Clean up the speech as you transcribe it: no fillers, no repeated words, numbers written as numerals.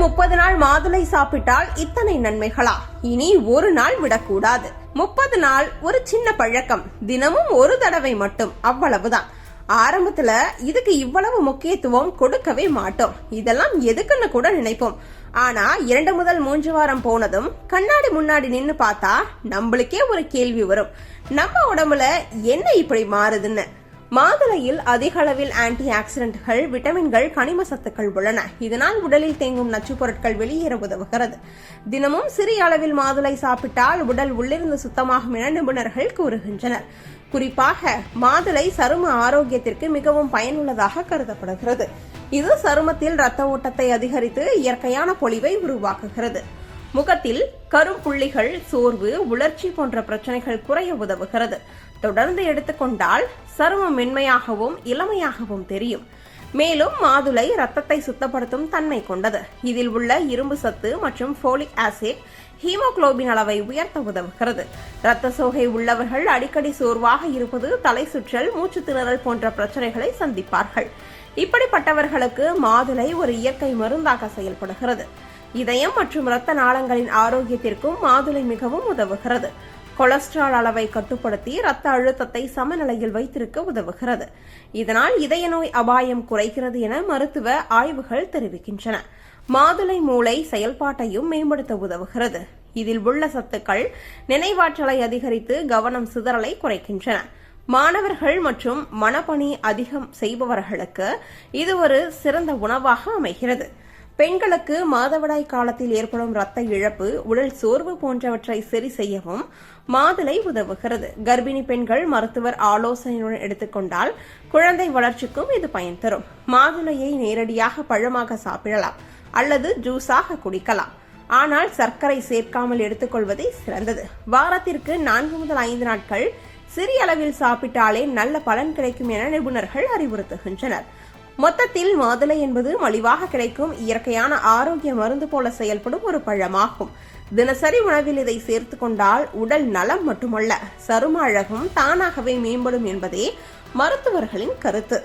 30 நாள் மாதுளை சாப்பிட்டால் இத்தனை நன்மைகளா? இனி ஒரு நாள் விடக்கூடாது. 30 நாள் ஒரு சின்ன பழக்கம், தினமும் ஒரு தடவை மட்டும், அவ்வளவுதான். ஆரம்பத்துல இதுக்கு இவ்வளவு முக்கியத்துவம் கொடுக்கவே மாட்டோம். இதெல்லாம் எதுக்குன்னு கூட நினைப்போம். ஆனா 2 முதல் 3 வாரம் போனதும் கண்ணாடி முன்னாடி நின்னு பார்த்தா நம்மளுக்கே ஒரு கேள்வி வரும், நம்ம உடம்புல என்ன இப்படி மாறுதுன்னு. மாதுளையில் அதிக அளவில் ஆன்டி ஆக்சிடென்ட்கள், விட்டமின்கள், கனிம சத்துக்கள் உள்ளன. இதனால் உடலில் தேங்கும் நச்சு பொருட்கள் வெளியேற உதவுகிறது. தினமும் சிறிய அளவில் மாதுளை சாப்பிட்டால் உடல் உள்ளிருந்து சுத்தமாகும் என நிபுணர்கள் கூறுகின்றனர். குறிப்பாக மாதுளை சரும ஆரோக்கியத்திற்கு மிகவும் பயனுள்ளதாக கருதப்படுகிறது. இது சருமத்தில் இரத்த ஓட்டத்தை அதிகரித்து இயற்கையான பொலிவை உருவாக்குகிறது. முகத்தில் கரும்புள்ளிகள், சோர்வு, உலர்ச்சி போன்ற பிரச்சனைகள் குறைய உதவுகிறது. தொடர்ந்து எடுத்துக்கொண்டால் சருமம் மென்மையாகவும் இளமையாகவும் தெரியும். மேலும் மாதுளை ரத்தத்தை சுத்தப்படுத்தும் தன்மை கொண்டது. இதில் உள்ள இரும்பு சத்து மற்றும் ஃபோலிக் ஆசிட் ஹீமோகுளோபின் அளவை உயர்த்த உதவுகிறது. இரத்த சோகை உள்ளவர்கள் அடிக்கடி சோர்வாக இருப்பது, தலை சுற்றல், மூச்சு திணறல் போன்ற பிரச்சனைகளை சந்திப்பார்கள். இப்படிப்பட்டவர்களுக்கு மாதுளை ஒரு இயற்கை மருந்தாக செயல்படுகிறது. இதயம் மற்றும் இரத்த நாளங்களின் ஆரோக்கியத்திற்கும் மாதுளை மிகவும் உதவுகிறது. கொலஸ்ட்ரால் அளவை கட்டுப்படுத்தி இரத்த அழுத்தத்தை சமநிலையில் வைத்திருக்க உதவுகிறது. இதனால் இதய நோய் அபாயம் குறைகிறது என மருத்துவ ஆய்வுகள் தெரிவிக்கின்றன. மாதுளை மூளை செயல்பாட்டையும் மேம்படுத்த உதவுகிறது. இதில் உள்ள சத்துக்கள் நினைவாற்றலை அதிகரித்து கவனம் சிதறலை குறைக்கின்றன. மாணவர்கள் மற்றும் மனப்பணி அதிகம் செய்பவர்களுக்கு இது ஒரு சிறந்த உணவாக அமைகிறது. பெண்களுக்கு மாதவிடாய் காலத்தில் ஏற்படும் இரத்த இழப்பு, உடல் சோர்வு போன்றவற்றை சரி செய்யவும் மாதுளை உதவுகிறது. கர்ப்பிணி பெண்கள் மருத்துவர் ஆலோசனையுடன் எடுத்துக்கொண்டால் குழந்தை வளர்ச்சிக்கும் இது பயன் தரும். மாதுளையை நேரடியாக பழமாக சாப்பிடலாம் அல்லது ஜூஸாக குடிக்கலாம். ஆனால் சர்க்கரை சேர்க்காமல் எடுத்துக்கொள்வதே சிறந்தது. வாரத்திற்கு 4 முதல் 5 நாட்கள் சிறிய அளவில் சாப்பிட்டாலே நல்ல பலன் கிடைக்கும் என நிபுணர்கள் அறிவுறுத்துகின்றனர். மொத்தத்தில் மாதுளை என்பது மலிவாக கிடைக்கும் இயற்கையான ஆரோக்கிய மருந்து போல செயல்படும் ஒரு பழமாகும். தினசரி உணவில் இதை சேர்த்து கொண்டால் உடல் நலம் மட்டுமல்ல, சரும அழகும் தானாகவே மேம்படும் என்பதே மருத்துவர்களின் கருத்து.